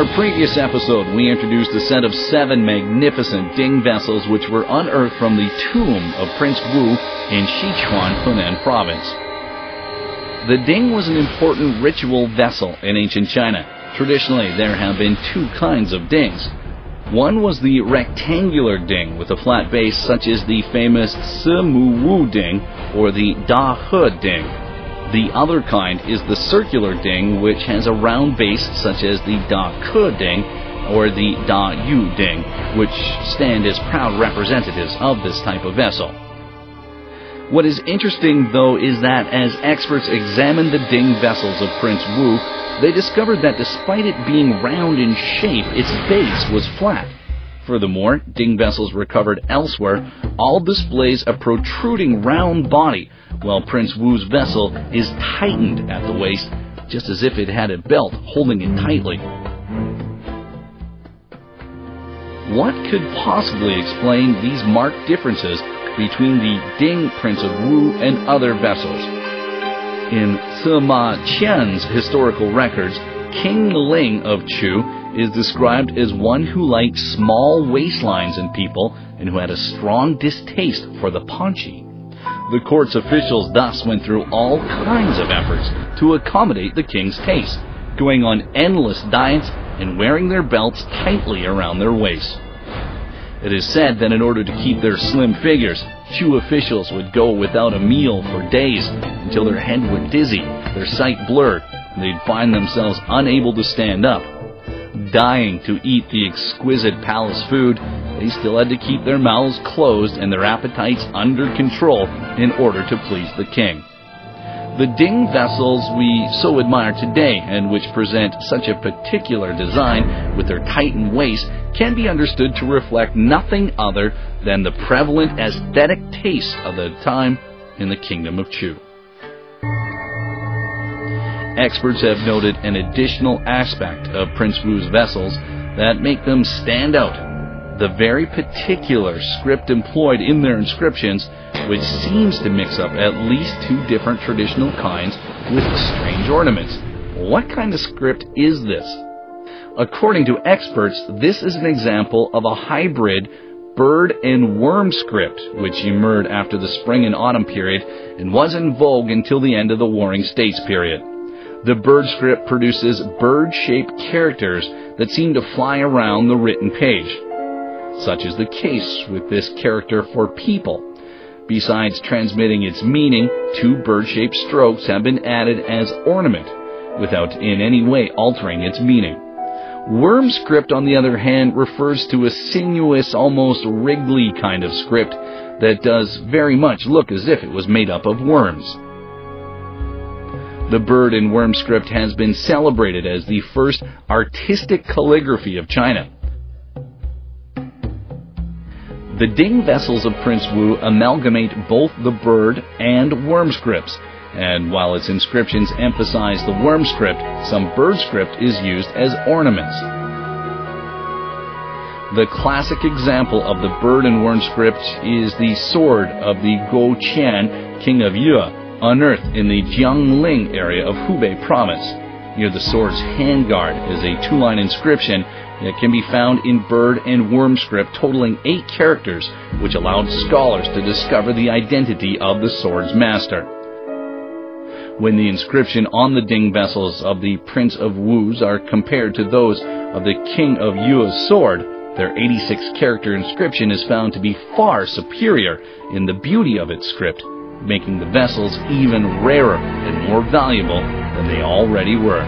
our previous episode, we introduced a set of 7 magnificent Ding vessels which were unearthed from the tomb of Prince Wu in Sichuan, Hunan province. The Ding was an important ritual vessel in ancient China. Traditionally, there have been 2 kinds of Dings. One was the rectangular Ding with a flat base, such as the famous Simu Wu Ding or the Da He Ding. The other kind is the circular Ding, which has a round base, such as the Da Ke Ding or the Da Yu Ding, which stand as proud representatives of this type of vessel. What is interesting, though, is that as experts examined the Ding vessels of Prince Wu, they discovered that despite it being round in shape, its base was flat. Furthermore, Ding vessels recovered elsewhere all displays a protruding round body, while Prince Wu's vessel is tightened at the waist, just as if it had a belt holding it tightly. What could possibly explain these marked differences between the Ding Prince of Wu and other vessels? In Sima Qian's historical records, King Ling of Chu is described as one who liked small waistlines in people and who had a strong distaste for the paunchy. The court's officials thus went through all kinds of efforts to accommodate the king's taste, going on endless diets and wearing their belts tightly around their waists. It is said that in order to keep their slim figures, Chu officials would go without a meal for days until their head would dizzy, their sight blurred, and they'd find themselves unable to stand up. Dying to eat the exquisite palace food, they still had to keep their mouths closed and their appetites under control in order to please the king. The Ding vessels we so admire today, and which present such a particular design with their tightened waist, can be understood to reflect nothing other than the prevalent aesthetic tastes of the time in the kingdom of Chu. Experts have noted an additional aspect of Prince Wu's vessels that make them stand out: the very particular script employed in their inscriptions, which seems to mix up at least 2 different traditional kinds with strange ornaments. What kind of script is this? According to experts, this is an example of a hybrid bird and worm script, which emerged after the spring and autumn period and was in vogue until the end of the Warring States period. The bird script produces bird-shaped characters that seem to fly around the written page. Such is the case with this character for people. Besides transmitting its meaning, 2 bird-shaped strokes have been added as ornament, without in any way altering its meaning. Worm script, on the other hand, refers to a sinuous, almost wriggly kind of script that does very much look as if it was made up of worms. The bird and worm script has been celebrated as the first artistic calligraphy of China. The Ding vessels of Prince Wu amalgamate both the bird and worm scripts, and while its inscriptions emphasize the worm script, some bird script is used as ornaments. The classic example of the bird and worm script is the sword of the Go Qian, king of Yue, unearthed in the Jiangling area of Hubei province. Near the sword's handguard is a 2-line inscription that can be found in bird and worm script, totaling 8 characters, which allowed scholars to discover the identity of the sword's master. When the inscription on the Ding vessels of the Prince of Wu's are compared to those of the King of Yue's sword, their 86-character inscription is found to be far superior in the beauty of its script, making the vessels even rarer and more valuable than they already were.